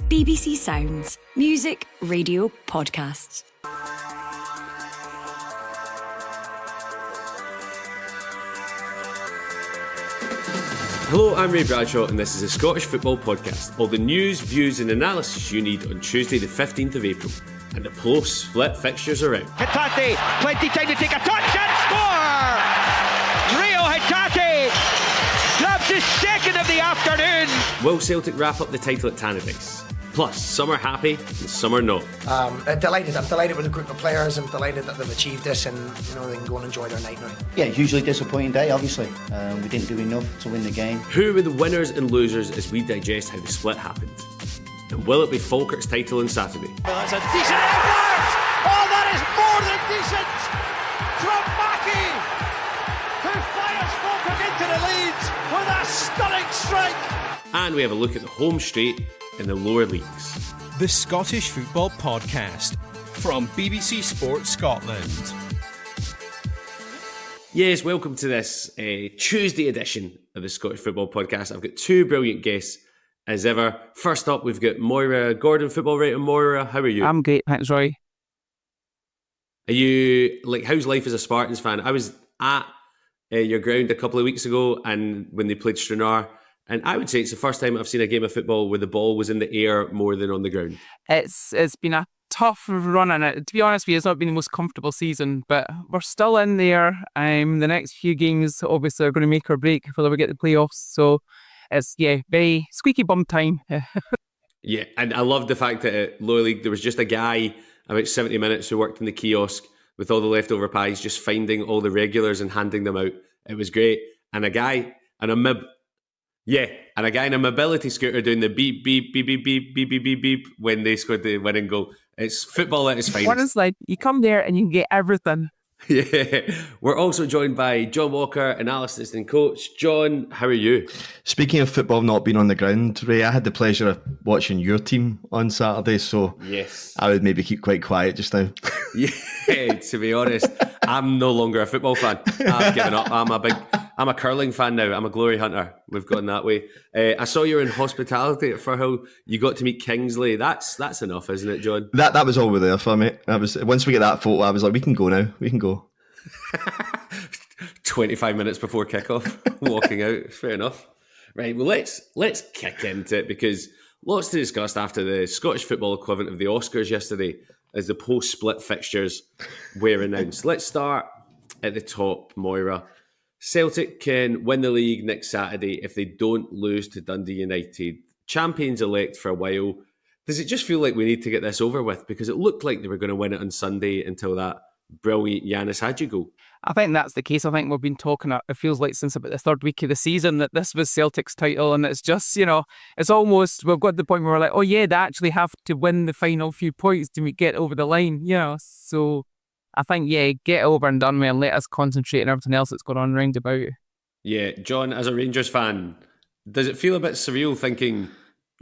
BBC Sounds. Music, radio, podcasts. Hello, I'm Ray Bradshaw and this is a Scottish Football Podcast. All the news, views and analysis you need on Tuesday the 15th of April. And the post-split fixtures are out. Hatate, plenty time to take a touch and score! Rio Hatate grabs his second of the afternoon. Will Celtic wrap up the title at Tannadice? Plus, some are happy and some are not. I'm delighted with a group of players. I'm delighted that they've achieved this and they can go and enjoy their night now. Yeah, hugely disappointing day, obviously. We didn't do enough to win the game. Who were the winners and losers as we digest how the split happened? And will it be Falkirk's title on Saturday? Well, that's a decent effort! Oh, that is more than decent from Mackie, who fires Falkirk into the lead with a stunning strike. And we have a look at the home straight in the lower leagues. The Scottish Football Podcast from BBC Sports Scotland. Yes, welcome to this Tuesday edition of the Scottish Football Podcast. I've got two brilliant guests as ever. First up, we've got Moira Gordon, football writer. Moira, how are you? I'm great, thanks, Roy. Are you, how's life as a Spartans fan? I was at your ground a couple of weeks ago and when they played Stranraer, and I would say it's the first time I've seen a game of football where the ball was in the air more than on the ground. It's been a tough run, and to be honest with you, it's not been the most comfortable season, but we're still in there. The next few games obviously are going to make or break whether we get the playoffs, so it's, very squeaky bum time. Yeah, and I love the fact that at lower league there was just a guy about 70 minutes who worked in the kiosk with all the leftover pies, just finding all the regulars and handing them out. It was great. And a guy in a mobility scooter doing the beep, beep, beep, beep, beep, beep, beep, beep, beep when they scored the winning goal. It's football at its finest. Honestly, you come there and you can get everything. Yeah. We're also joined by John Walker, analyst and coach. John, how are you? Speaking of football not being on the ground, Ray, I had the pleasure of watching your team on Saturday, so yes, I would maybe keep quite quiet just now. Yeah, to be honest, I'm no longer a football fan. I've given up. I'm a curling fan now. I'm a glory hunter. We've gone that way. I saw you were in hospitality at Firhill. You got to meet Kingsley. That's enough, isn't it, John? That was all we were there for, mate. Once we get that photo, I was like, we can go now. We can go. 25 minutes before kickoff, walking out. Fair enough. Right, well, let's kick into it because lots to discuss after the Scottish football equivalent of the Oscars yesterday as the post-split fixtures were announced. Let's start at the top, Moira. Celtic can win the league next Saturday if they don't lose to Dundee United. Champions-elect for a while. Does it just feel like we need to get this over with? Because it looked like they were going to win it on Sunday until that brilliant Yanis Hadji goal. I think that's the case. I think we've been talking, it feels like since about the third week of the season, that this was Celtic's title, and it's just, it's almost, we've got to the point where we're like, oh yeah, they actually have to win the final few points to get over the line, so I think, get over and done with and let us concentrate on everything else that's going on round about. Yeah, John, as a Rangers fan, does it feel a bit surreal thinking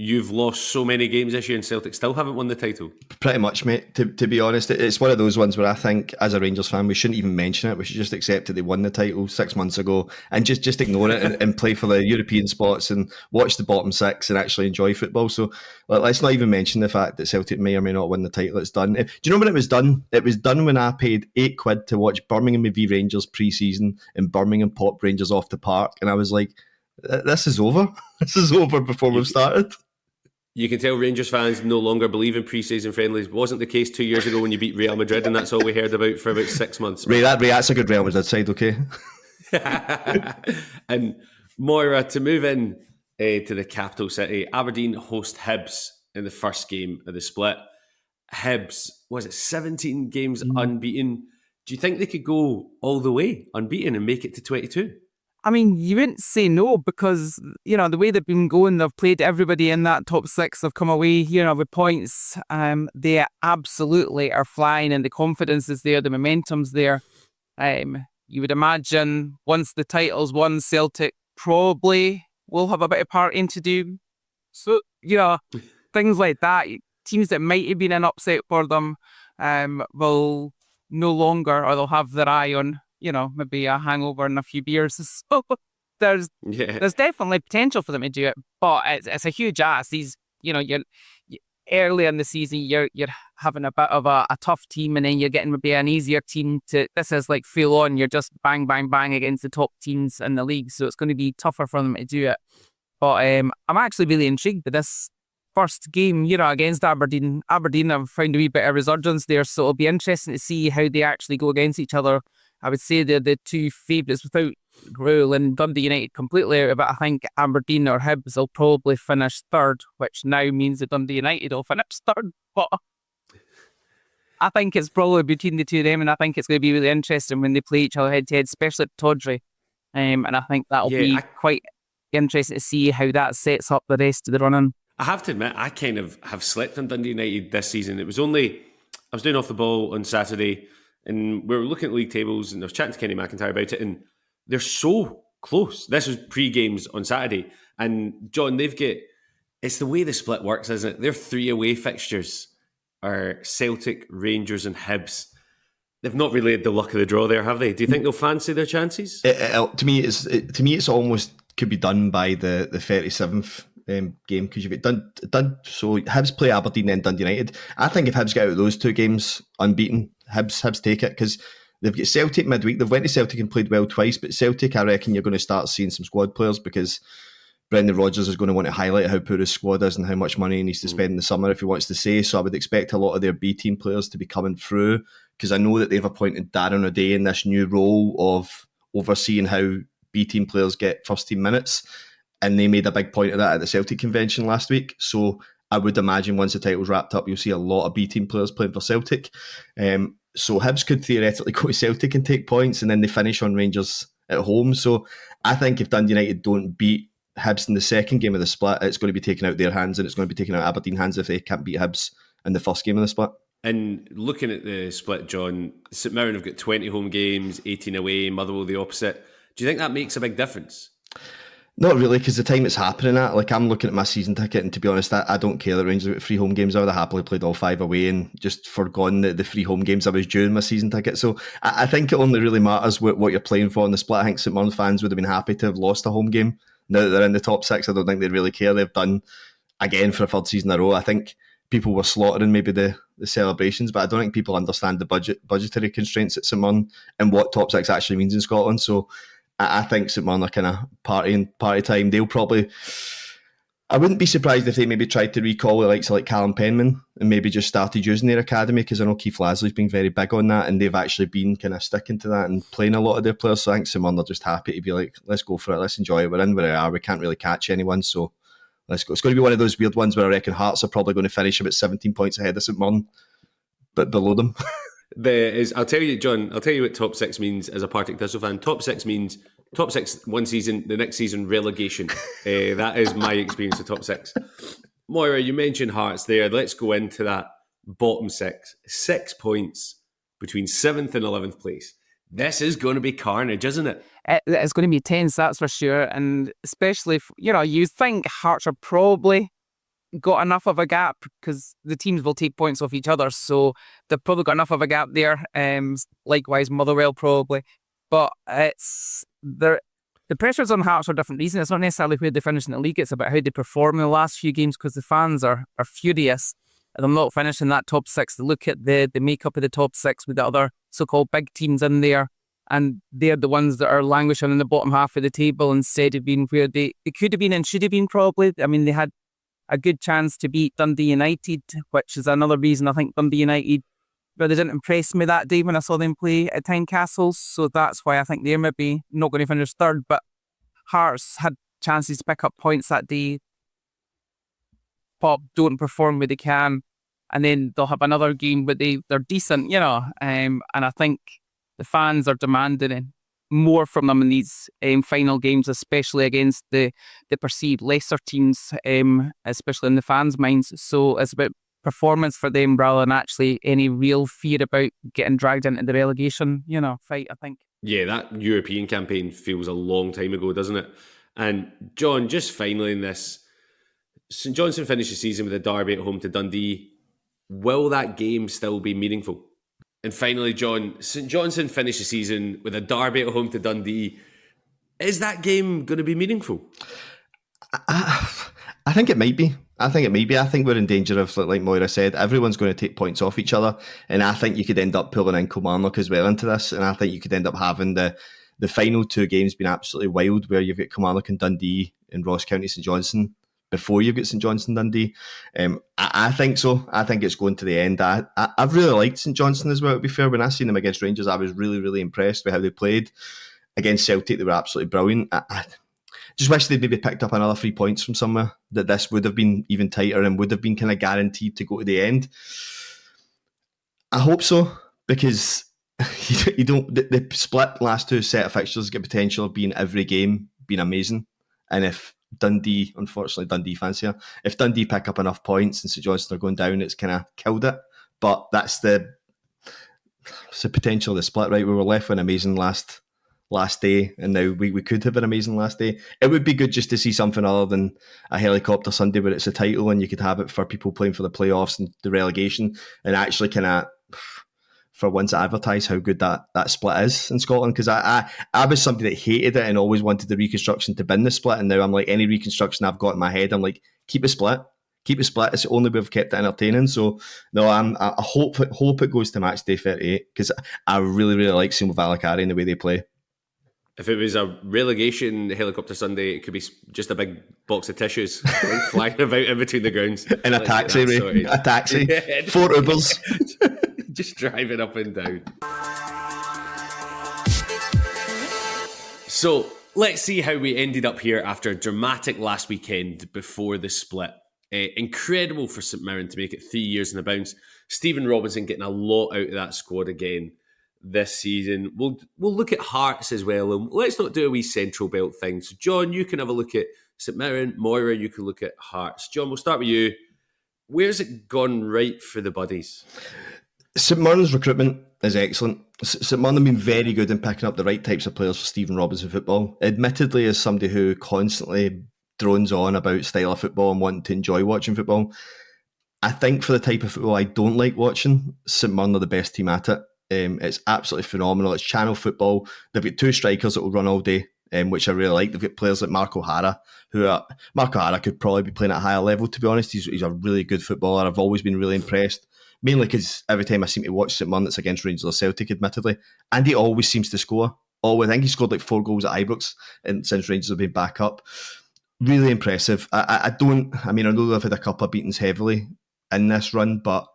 you've lost so many games this year and Celtic still haven't won the title? Pretty much, mate. To be honest, it's one of those ones where I think, as a Rangers fan, we shouldn't even mention it. We should just accept that they won the title 6 months ago and just ignore it and play for the European spots and watch the bottom six and actually enjoy football. So let's not even mention the fact that Celtic may or may not win the title. It's done. Do you know when it was done? It was done when I paid £8 to watch Birmingham v Rangers pre-season and Birmingham popped Rangers off the park. And I was like, this is over. This is over before we've started. You can tell Rangers fans no longer believe in pre-season friendlies. It wasn't the case 2 years ago when you beat Real Madrid and that's all we heard about for about 6 months. Ray, that's a good Real Madrid side, okay? And Moira, to move in to the capital city, Aberdeen host Hibs in the first game of the split. Hibs, 17 games unbeaten? Do you think they could go all the way unbeaten and make it to 22? I mean, you wouldn't say no because, the way they've been going, they've played everybody in that top six. They've come away, with points. They absolutely are flying and the confidence is there, the momentum's there. You would imagine once the title's won, Celtic probably will have a bit of partying to do. So, things like that, teams that might have been an upset for them will no longer, or they'll have their eye on maybe a hangover and a few beers. So there's definitely potential for them to do it, but it's a huge ask. These, early in the season, you're having a bit of a tough team, and then you're getting maybe an easier team this is like full on. You're just bang, bang, bang against the top teams in the league. So it's going to be tougher for them to do it. But I'm actually really intrigued with this first game, against Aberdeen. Aberdeen have found a wee bit of resurgence there. So it'll be interesting to see how they actually go against each other. I would say they're the two favourites without Grewell, and Dundee United completely out of it. I think Aberdeen or Hibs will probably finish third, which now means that Dundee United will finish third. But I think it's probably between the two of them, and I think it's going to be really interesting when they play each other head to head, especially at Tawdry. And I think that'll be quite interesting to see how that sets up the rest of the run-in. I have to admit, I kind of have slept on Dundee United this season. It was only, I was doing Off the Ball on Saturday, and we were looking at league tables, and I was chatting to Kenny McIntyre about it, and they're so close. This was pre-games on Saturday. And John, it's the way the split works, isn't it? Their 3 away fixtures are Celtic, Rangers and Hibs. They've not really had the luck of the draw there, have they? Do you think they'll fancy their chances? To me, it's almost could be done by the 37th game, because you've got done. So Hibs play Aberdeen, then Dundee United. I think if Hibs get out of those 2 games unbeaten, Hibs take it, because they've got Celtic midweek. They've went to Celtic and played well twice, but Celtic, I reckon you're going to start seeing some squad players, because Brendan Rodgers is going to want to highlight how poor his squad is and how much money he needs to spend in the summer if he wants to stay. So I would expect a lot of their B team players to be coming through, because I know that they've appointed Darren O'Day in this new role of overseeing how B team players get first team minutes, and they made a big point of that at the Celtic convention last week. So I would imagine once the title's wrapped up, you'll see a lot of B team players playing for Celtic. So Hibs could theoretically go to Celtic and take points, and then they finish on Rangers at home. So I think if Dundee United don't beat Hibs in the second game of the split, it's going to be taken out their hands, and it's going to be taken out Aberdeen hands if they can't beat Hibs in the first game of the split. And looking at the split, John, St Mirren have got 20 home games, 18 away, Motherwell the opposite. Do you think that makes a big difference? Not really, because the time it's happening at, like, I'm looking at my season ticket, and to be honest, I don't care that Rangers have got 3 home games. I would have happily played all 5 away and just forgone the 3 home games I was due in my season ticket. So I think it only really matters what you're playing for in the split. I think St Mirren fans would have been happy to have lost a home game. Now that they're in the top 6, I don't think they really care. They've done, again, for a 3rd season in a row. I think people were slaughtering maybe the celebrations, but I don't think people understand the budgetary constraints at St Mirren and what top 6 actually means in Scotland. So I think St Mirren are kind of party time. They'll probably, I wouldn't be surprised if they maybe tried to recall the likes of like Callum Penman and maybe just started using their academy, because I know Keith Lasley's been very big on that, and they've actually been kind of sticking to that and playing a lot of their players. So I think St Mirren are just happy to be like, let's go for it, let's enjoy it. We're in where we are. We can't really catch anyone, so let's go. It's going to be one of those weird ones where I reckon Hearts are probably going to finish about 17 points ahead of St Mirren, but below them. I'll tell you, John, what top 6 means as a Partick Thistle fan. Top 6 means top 6 one season, the next season relegation. That is my experience of top 6. Moira, you mentioned Hearts there. Let's go into that bottom 6. 6 points between 7th and 11th place. This is going to be carnage, isn't it? It's going to be tense, that's for sure. And especially if, you think Hearts are probably got enough of a gap, because the teams will take points off each other. So they've probably got enough of a gap there. Likewise, Motherwell probably. But the pressures on Hearts for different reasons. It's not necessarily where they finish in the league, it's about how they perform in the last few games, because the fans are furious and they're not finishing that top 6. They look at the makeup of the top 6 with the other so-called big teams in there, and they're the ones that are languishing in the bottom half of the table instead of being where they could have been and should have been probably. I mean, they had a good chance to beat Dundee United, which is another reason I think Dundee United, but they didn't impress me that day when I saw them play at Tynecastle, so that's why I think they're maybe not going to finish third. But Hearts had chances to pick up points that day. Pop don't perform where they can, and then they'll have another game, but they're decent, and I think the fans are demanding more from them in these final games, especially against the perceived lesser teams, especially in the fans' minds. So it's about performance for them rather than actually any real fear about getting dragged into the relegation, fight, I think. Yeah, that European campaign feels a long time ago, doesn't it? And John, just finally in this, St Johnstone finished the season with a derby at home to Dundee. Will that game still be meaningful? And finally, John, St Johnstone finished the season with a derby at home to Dundee. Is that game going to be meaningful? I think it might be. I think it may be. I think we're in danger of, like Moira said, everyone's going to take points off each other. And I think you could end up pulling in Kilmarnock as well into this. And I think you could end up having the final 2 games being absolutely wild, where you've got Kilmarnock and Dundee and Ross County St Johnstone before you've got St Johnstone Dundee. I think so. I think it's going to the end. I've really liked St Johnstone as well, to be fair. When I seen them against Rangers, I was really, really impressed with how they played. Against Celtic, they were absolutely brilliant. I just wish they'd maybe picked up another 3 points from somewhere, that this would have been even tighter and would have been kind of guaranteed to go to the end. I hope so, because you don't. The split last 2 set of fixtures get potential of being every game being amazing. And if Dundee, unfortunately, Dundee fans here, if Dundee pick up enough points and St Johnstone are going down, it's kind of killed it. But it's the potential of the split, right? We were left with an amazing last day, and now we could have an amazing last day. It would be good just to see something other than a helicopter Sunday where it's a title and you could have it for people playing for the playoffs and the relegation, and actually kind of for once advertise how good that split is in Scotland. Because I was somebody that hated it and always wanted the reconstruction to bin the split, and now I'm like, any reconstruction I've got in my head, I'm like, keep a split. It's the only way we've kept it entertaining. So no, I hope it goes to match day 38, because I really, really like seeing Valakari and the way they play. If it was a relegation helicopter Sunday, it could be just a big box of tissues like, flying about in between the grounds. In a taxi, Ray. A taxi. 4 Ubers. Just driving up and down. So, let's see how we ended up here after a dramatic last weekend before the split. Incredible for St Mirren to make it 3 years in the bounce. Stephen Robinson getting a lot out of that squad again this season. We'll look at Hearts as well, and let's not do a wee central belt thing. So John, you can have a look at St Mirren. Moira, you can look at Hearts. John, we'll start with you. Where's it gone right for the Buddies? St Mirren's recruitment is excellent. St Mirren have been very good in picking up the right types of players for Stephen Robinson football. Admittedly, as somebody who constantly drones on about style of football and wanting to enjoy watching football, I think for the type of football I don't like watching, St Mirren are the best team at it. It's absolutely phenomenal. It's channel football. They've got 2 strikers that will run all day, which I really like. They've got players like Mark O'Hara, Mark O'Hara could probably be playing at a higher level, to be honest. He's a really good footballer. I've always been really impressed, mainly because every time I seem to watch St Mirren, it's against Rangers or Celtic, admittedly, and he always seems to score. I think he scored like 4 goals at Ibrox since Rangers have been back up. Really impressive. I know they've had a couple of beatings heavily in this run, but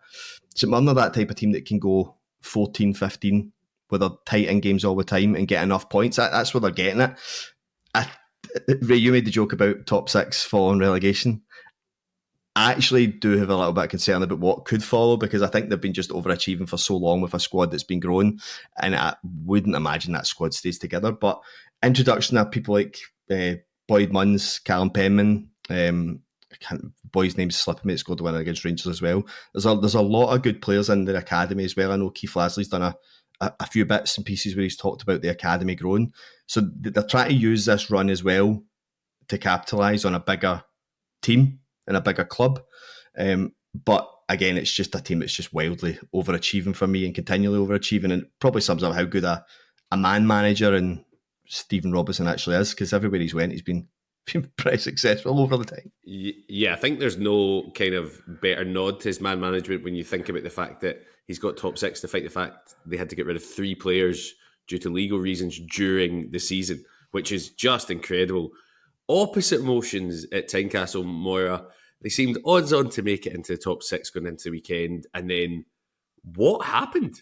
St Mirren are that type of team that can go 14, 15 with their tight in games all the time and get enough points. That's where they're getting it. Ray, you made the joke about top 6 following relegation. I actually do have a little bit of concern about what could follow, because I think they've been just overachieving for so long with a squad that's been growing, and I wouldn't imagine that squad stays together. But introduction of people like Boyd Munns, Callum Penman, boy's name's slipping me, scored the winner against Rangers as well. There's a lot of good players in their academy as well. I know Keith Lasley's done a few bits and pieces where he's talked about the academy growing. So they're trying to use this run as well to capitalise on a bigger team and a bigger club. But again, it's just a team that's just wildly overachieving for me and continually overachieving, and it probably sums up how good a man manager and Stephen Robinson actually is, because everywhere he's went, he's been pretty successful over the time. Yeah, I think there's no kind of better nod to his man management when you think about the fact that he's got top 6, despite the fact they had to get rid of 3 players due to legal reasons during the season, which is just incredible. Opposite motions at Tynecastle, Moira. They seemed odds on to make it into the top 6 going into the weekend, and then what happened?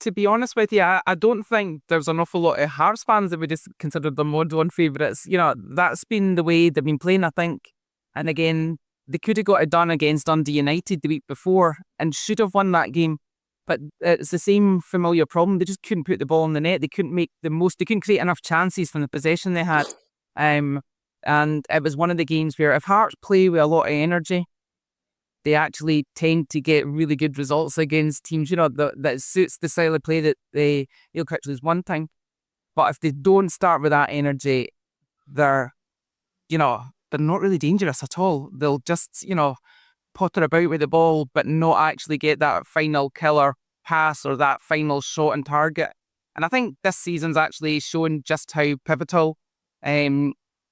To be honest with you, I don't think there's an awful lot of Hearts fans that would just consider them odds-on favourites. You know, that's been the way they've been playing, I think. And again, they could have got it done against Dundee United the week before and should have won that game. But it's the same familiar problem. They just couldn't put the ball in the net. They couldn't make the most. They couldn't create enough chances from the possession they had. And it was one of the games where if Hearts play with a lot of energy, they actually tend to get really good results against teams, you know, that suits the style of play that they'll catch lose one time. But if they don't start with that energy, they're not really dangerous at all. They'll just, potter about with the ball, but not actually get that final killer pass or that final shot on target. And I think this season's actually shown just how pivotal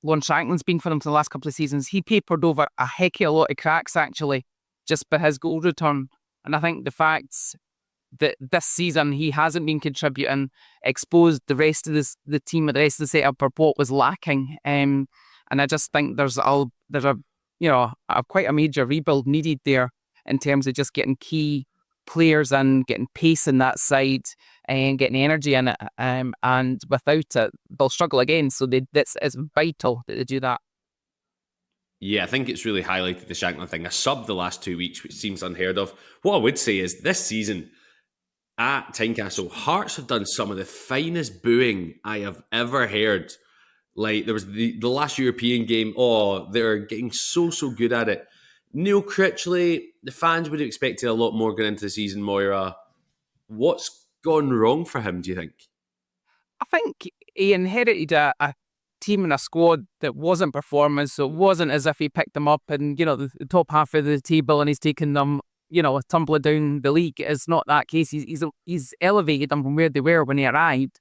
Lon Shanklin's been for them for the last couple of seasons. He papered over a heck of a lot of cracks, actually, just by his goal return. And I think the fact that this season he hasn't been contributing exposed the rest of the team, the rest of the setup, for what was lacking. And I just think there's a quite a major rebuild needed there in terms of just getting key players and getting pace in that side and getting energy in it. And without it, they'll struggle again. So it's vital that they do that. Yeah, I think it's really highlighted the Shanklin thing. A sub the last 2 weeks, which seems unheard of. What I would say is this season at Tynecastle, Hearts have done some of the finest booing I have ever heard. Like, there was the last European game. Oh, they're getting so good at it. Neil Critchley, the fans would have expected a lot more going into the season, Moira. What's gone wrong for him, do you think? I think he inherited a team and a squad that wasn't performing, so it wasn't as if he picked them up and, the top half of the table and he's taken them, tumbling down the league. It's not that case. He's elevated them from where they were when he arrived.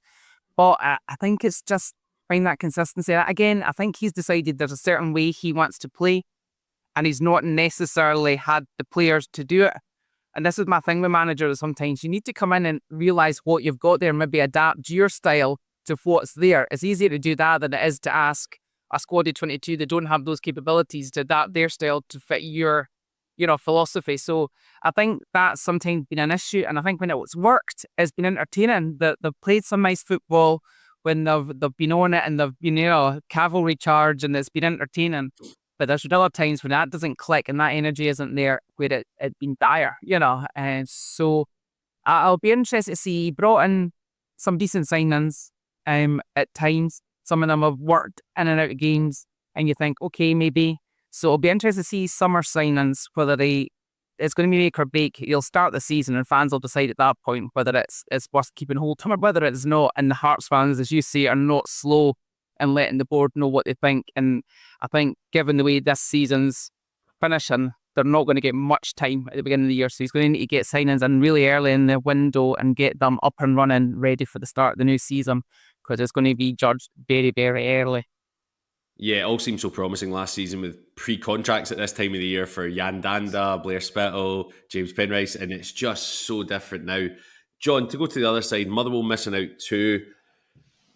But I think it's just find that consistency. Again, I think he's decided there's a certain way he wants to play, and he's not necessarily had the players to do it. And this is my thing with managers. Sometimes you need to come in and realise what you've got there, maybe adapt your style to what's there. It's easier to do that than it is to ask a squad of 22 that don't have those capabilities to adapt their style to fit your, philosophy. So I think that's sometimes been an issue. And I think when it's worked, it's been entertaining. They've played some nice football when they've been on it and they've been, cavalry charge, and it's been entertaining. But there's other times when that doesn't click and that energy isn't there, where it's been dire, And so I'll be interested to see. He brought in some decent signings at times. Some of them have worked in and out of games, and you think, okay, maybe. So it'll be interesting to see summer signings, whether it's going to be make or break. You'll start the season and fans will decide at that point whether it's worth keeping hold of or whether it's not. And the Hearts fans, as you say, are not slow and letting the board know what they think. And I think given the way this season's finishing, they're not going to get much time at the beginning of the year. So he's going to need to get signings in really early in the window and get them up and running, ready for the start of the new season, because it's going to be judged very, very early. Yeah, it all seemed so promising last season with pre-contracts at this time of the year for Jan Danda, Blair Spittle, James Penrice, and it's just so different now. John, to go to the other side, Motherwell missing out too.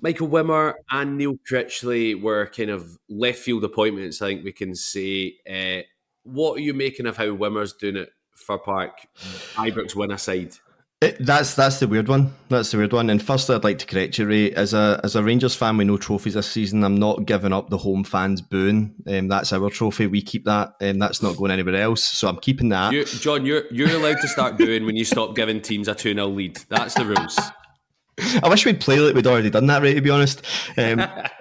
Michael Wimmer and Neil Critchley were kind of left field appointments, I think we can say. What are you making of how Wimmer's doing it for Park? Ibrox win aside. That's the weird one. That's the weird one. And firstly, I'd like to correct you, Ray. As a Rangers fan with no trophies this season, I'm not giving up the home fans booing. That's our trophy. We keep that. That's not going anywhere else. So I'm keeping that. John, you're allowed to start booing when you stop giving teams a 2-0 lead. That's the rules. I wish we'd play like we'd already done that, Ray, to be honest.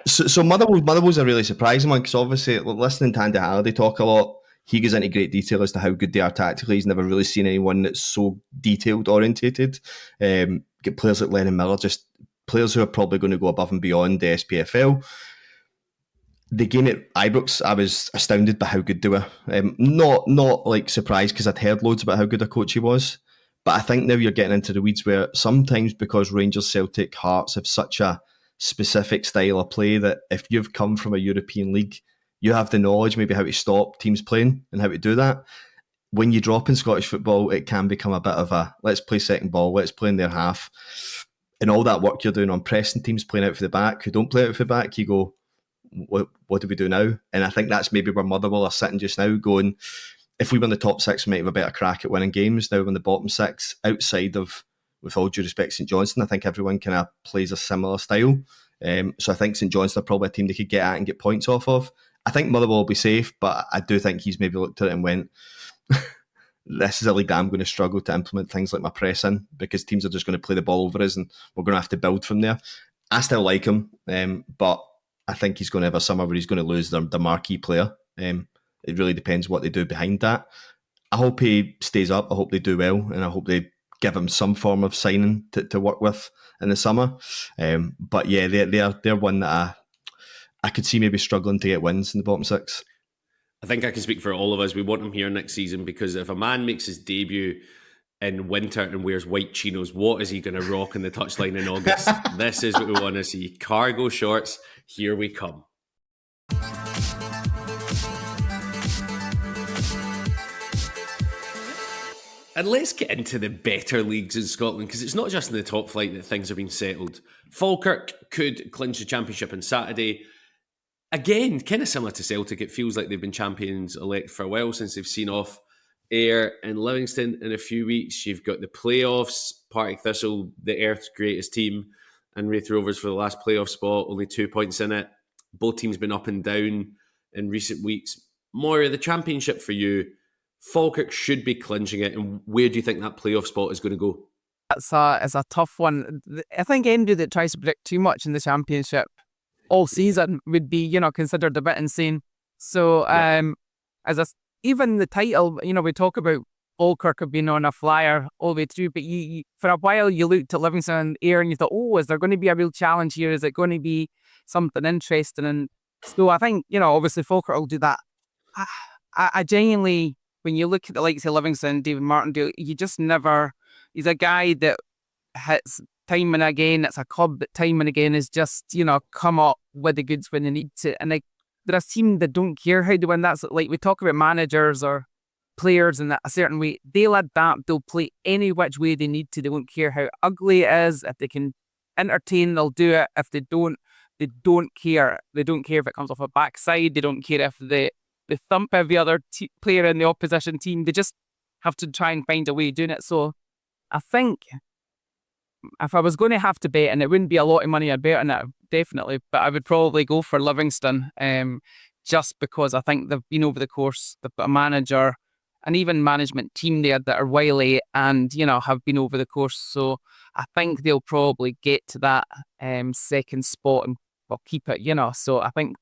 So Motherwell's a really surprising one, because obviously listening to Andy Halliday talk a lot, he goes into great detail as to how good they are tactically. He's never really seen anyone that's so detailed orientated. Get players like Lennon Miller, just players who are probably going to go above and beyond the SPFL. The game at Ibrox, I was astounded by how good they were. Not like surprised, because I'd heard loads about how good a coach he was. But I think now you're getting into the weeds where sometimes, because Rangers, Celtic, Hearts have such a specific style of play, that if you've come from a European league, you have the knowledge maybe how to stop teams playing and how to do that. When you drop in Scottish football, it can become a bit of a, let's play second ball, let's play in their half. And all that work you're doing on pressing teams playing out for the back, who don't play out for the back, you go, what do we do now? And I think that's maybe where Motherwell are sitting just now, going, if we win the top six, we might have a better crack at winning games. Now we're in the bottom six, outside of, with all due respect, St Johnstone, I think everyone kind of plays a similar style. So I think St Johnstone are probably a team they could get at and get points off of. I think Motherwell will be safe, but I do think he's maybe looked at it and went, this is a league that I'm going to struggle to implement things like my press in, because teams are just going to play the ball over us and we're going to have to build from there. I still like him, but I think he's going to have a summer where he's going to lose the marquee player. It really depends what they do behind that. I hope he stays up. I hope they do well, and I hope they give him some form of signing to work with in the summer. But yeah, they're one that I could see maybe struggling to get wins in the bottom six. I think I can speak for all of us. We want him here next season, because if a man makes his debut in winter and wears white chinos, what is he going to rock in the touchline in August? This is what we want to see. Cargo shorts, here we come. And let's get into the better leagues in Scotland, because it's not just in the top flight that things have been settled. Falkirk could clinch the championship on Saturday. Again, kind of similar to Celtic, it feels like they've been champions-elect for a while since they've seen off Ayr and Livingston in a few weeks. You've got the playoffs, Partick Thistle, the Earth's greatest team, and Wraith Rovers for the last playoff spot, only 2 points in it. Both teams been up and down in recent weeks. Moira, the championship for you, Falkirk should be clinching it, and where do you think that playoff spot is going to go? It's a tough one. I think anybody that tries to predict too much in the championship all season would be, considered a bit insane. So, even the title, we talk about Falkirk have been on a flyer all the way through, but you for a while you looked at Livingston and Ayr and you thought, is there going to be a real challenge here? Is it going to be something interesting? And so I think, obviously Falkirk will do that. I genuinely, when you look at the likes of Livingston, David Martindale, you just never, he's a guy that hits time and again. It's a club that time and again is just, come up with the goods when they need to. And they're a team that don't care how to win. That's like, we talk about managers or players in a certain way. They'll adapt. They'll play any which way they need to. They won't care how ugly it is. If they can entertain, they'll do it. If they don't care. They don't care if it comes off a backside. They don't care if they thump every other player in the opposition team. They just have to try and find a way of doing it. So I think if I was going to have to bet, and it wouldn't be a lot of money I'd bet on it, definitely, but I would probably go for Livingston, just because I think they've been over the course, they've got a manager and even management team there that are wily and, have been over the course. So I think they'll probably get to that second spot and keep it, So I think,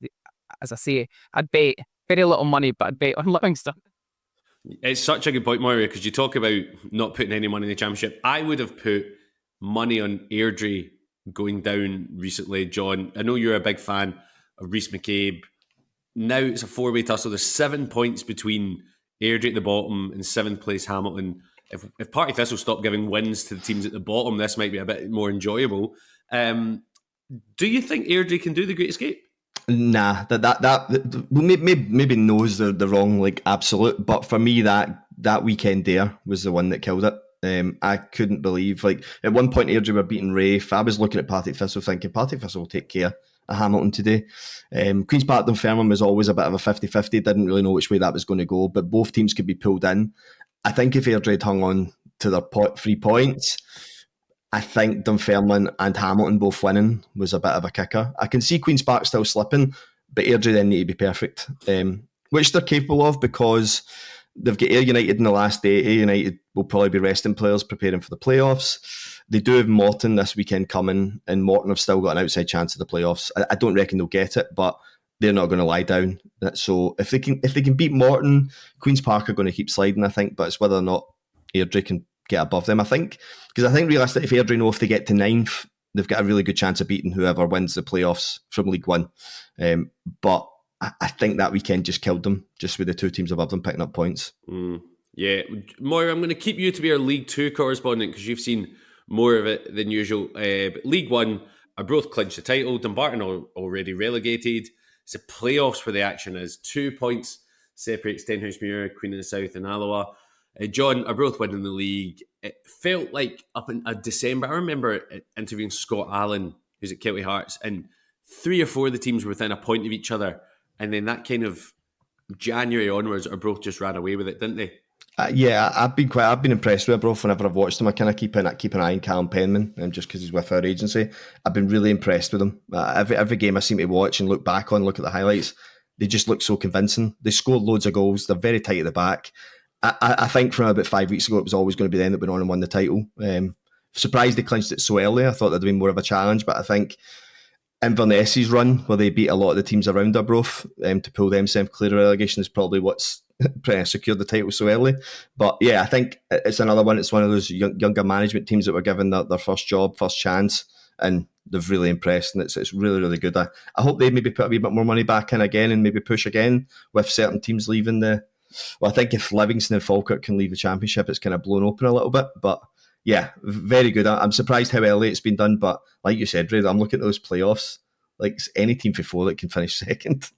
as I say, I'd bet very little money, but I'd bet on Livingston. It's such a good point, Moira, because you talk about not putting any money in the championship. I would have put money on Airdrie going down recently, John. I know you're a big fan of Rhys McCabe. Now it's a four-way tussle. There's 7 points between Airdrie at the bottom and 7th place Hamilton. If Partick Thistle stop giving wins to the teams at the bottom, this might be a bit more enjoyable. Do you think Airdrie can do the Great Escape? Nah, that maybe knows the wrong absolute, but for me that weekend there was the one that killed it. I couldn't believe, at one point Airdrie were beating Rafe. I was looking at Partick Thistle thinking Partick Thistle will take care of Hamilton today. Queen's Park Dunfermline was always a bit of a 50-50, didn't really know which way that was going to go, but both teams could be pulled in. I think if Airdrie had hung on to their 3 points, I think Dunfermline and Hamilton both winning was a bit of a kicker. I can see Queen's Park still slipping, but Airdrie then need to be perfect, which they're capable of because they've got Ayr United in the last day. Ayr United will probably be resting players preparing for the playoffs. They do have Morton this weekend coming, and Morton have still got an outside chance of the playoffs. I don't reckon they'll get it, but they're not going to lie down. So if they can beat Morton, Queen's Park are going to keep sliding, I think, but it's whether or not Airdrie can get above them, I think. Because I think realistically, if Airdrie know if they get to 9th, they've got a really good chance of beating whoever wins the playoffs from League One. But I think that weekend just killed them, just with the two teams above them picking up points. Yeah. Moira, I'm going to keep you to be our League 2 correspondent because you've seen more of it than usual. But League 1 are both clinched the title. Dumbarton are already relegated. It's the playoffs where the action is. 2 points separates Stenhousemuir, Queen of the South and Alloa. John are both winning the league. It felt like up in December, I remember interviewing Scott Allen, who's at Kelty Hearts, and 3 or 4 of the teams were within a point of each other. And then that kind of January onwards, Arbroath just ran away with it, didn't they? Yeah, I've been impressed with Arbroath whenever I've watched them. I kind of keep an eye on Callum Penman, just because he's with our agency. I've been really impressed with them. Every game I seem to watch and look back on, look at the highlights, they just look so convincing. They scored loads of goals. They're very tight at the back. I think from about 5 weeks ago, it was always going to be them that went on and won the title. Surprised they clinched it so early. I thought there'd been more of a challenge, but I think Inverness's run, where they beat a lot of the teams around Arbroath to pull themselves clear of relegation, is probably what's secured the title so early. But yeah, I think it's another one. It's one of those younger management teams that were given their first job, first chance, and they've really impressed, and it's really, really good. I hope they maybe put a wee bit more money back in again and maybe push again with certain teams leaving Well, I think if Livingston and Falkirk can leave the championship, it's kind of blown open a little bit. But yeah, very good. I'm surprised how early it's been done. But like you said, Ray, I'm looking at those playoffs. Like any team for 4 that can finish second.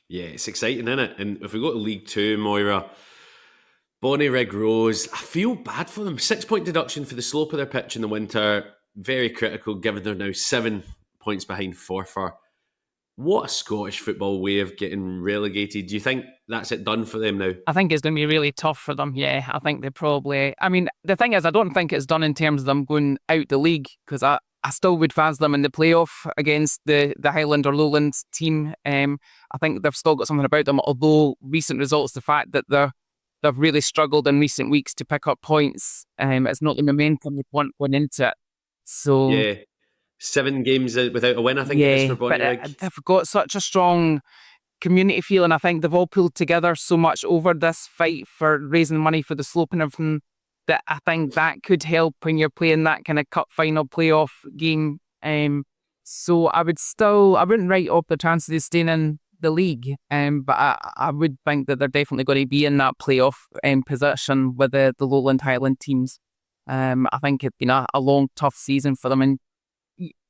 Yeah, it's exciting, isn't it? And if we go to League 2, Moira, Bonnyrigg Rose, I feel bad for them. 6-point deduction for the slope of their pitch in the winter. Very critical, given they're now 7 points behind Forfar. What a Scottish football way of getting relegated. Do you think that's it done for them now? I think it's going to be really tough for them, yeah. I think they probably... I mean, the thing is, I don't think it's done in terms of them going out the league, because I still would fancy them in the playoff against the Highland or Lowlands team. I think they've still got something about them, although recent results, the fact that they've really struggled in recent weeks to pick up points, it's not the momentum they want going into it. So... Yeah. 7 games without a win, I think it is for Bonnyrigg. But they've got such a strong community feeling. I think they've all pulled together so much over this fight for raising money for the slope and everything that I think that could help when you're playing that kind of cup final playoff game. So I wouldn't write up the chances of staying in the league, but I would think that they're definitely going to be in that playoff position with the Lowland Highland teams. I think it's been a long, tough season for them, and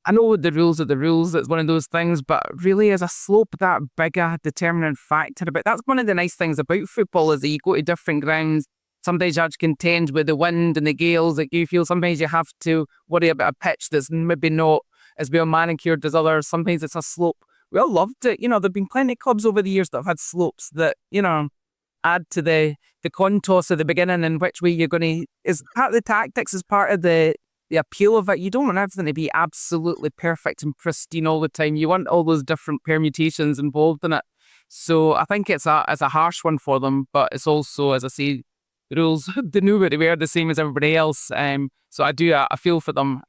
I know the rules are the rules, it's one of those things, but really is a slope that big a determining factor about? That's one of the nice things about football, is that you go to different grounds. Sometimes you have to contend with the wind and the gales that you feel. Sometimes you have to worry about a pitch that's maybe not as well manicured as others. Sometimes it's a slope. We all loved it. There've been plenty of clubs over the years that have had slopes that, add to the contours at the beginning and which way you're going to... Is part of the tactics, is part of the appeal of it. You don't want everything to be absolutely perfect and pristine all the time. You want all those different permutations involved in it. So I think it's a harsh one for them, but it's also, as I say, the rules, they knew what they were, the same as everybody else. So I feel for them,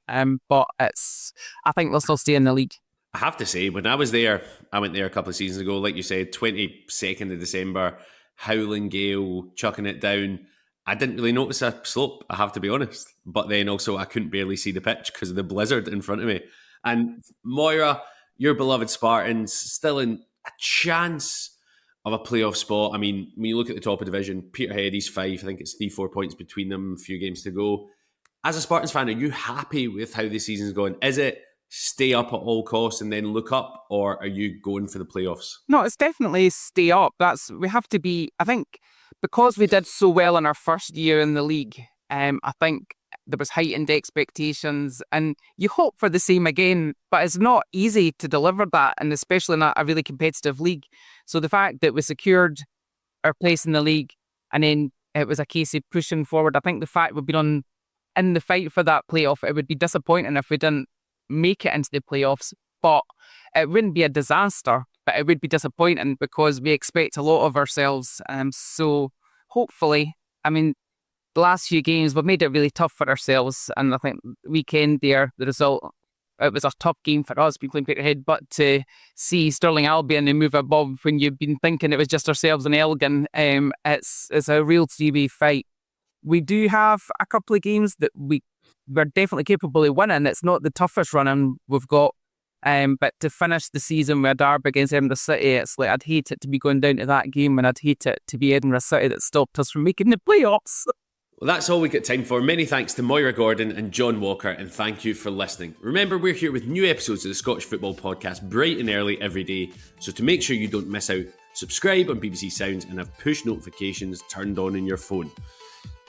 but I think they'll still stay in the league. I have to say, when I was there, I went there a couple of seasons ago, like you said, 22nd of December, howling gale, chucking it down. I didn't really notice a slope, I have to be honest. But then also I couldn't barely see the pitch because of the blizzard in front of me. And Moira, your beloved Spartans, still in a chance of a playoff spot. I mean, when you look at the top of division, Peterhead, East 5, I think it's 3-4 points between them, a few games to go. As a Spartans fan, are you happy with how the season's going? Is it stay up at all costs and then look up, or are you going for the playoffs? No, it's definitely stay up. We have to be, I think, because we did so well in our first year in the league, I think there was heightened expectations, and you hope for the same again, but it's not easy to deliver that, and especially in a really competitive league. So the fact that we secured our place in the league and then it was a case of pushing forward, I think the fact we've been in the fight for that playoff, it would be disappointing if we didn't make it into the playoffs, but it wouldn't be a disaster, but it would be disappointing because we expect a lot of ourselves. So hopefully, I mean, the last few games, we've made it really tough for ourselves. And I think weekend there, the result, it was a tough game for us, playing Peterhead, but to see Stirling Albion and move above when you've been thinking it was just ourselves and Elgin, it's a real 3-way fight. We do have a couple of games that we're definitely capable of winning. It's not the toughest running we've got. But to finish the season with a derby against Edinburgh City, it's like I'd hate it to be going down to that game, and I'd hate it to be Edinburgh City that stopped us from making the playoffs. Well, that's all we got time for. Many thanks to Moira Gordon and John Walker, and thank you for listening. Remember, we're here with new episodes of the Scottish Football Podcast bright and early every day, so to make sure you don't miss out, subscribe on BBC Sounds and have push notifications turned on in your phone.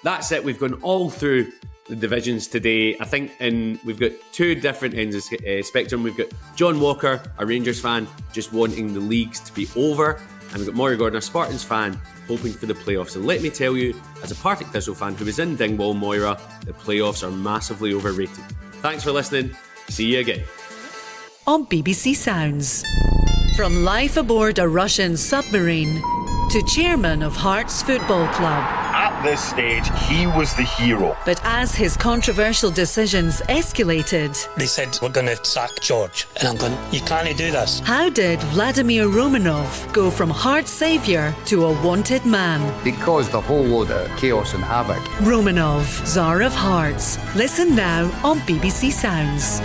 That's it. We've gone all through the divisions today. I think we've got two different ends of spectrum. We've got John Walker, a Rangers fan, just wanting the leagues to be over. And we've got Moira Gordon, a Spartans fan, hoping for the playoffs. And let me tell you, as a Partick Thistle fan who was in Dingwall, Moira, the playoffs are massively overrated. Thanks for listening. See you again. On BBC Sounds. From life aboard a Russian submarine to chairman of Hearts Football Club. At this stage, he was the hero. But as his controversial decisions escalated... They said, we're going to sack George. And I'm going, you can't do this. How did Vladimir Romanov go from Hearts saviour to a wanted man? He caused a whole load of chaos and havoc. Romanov, Tsar of Hearts. Listen now on BBC Sounds.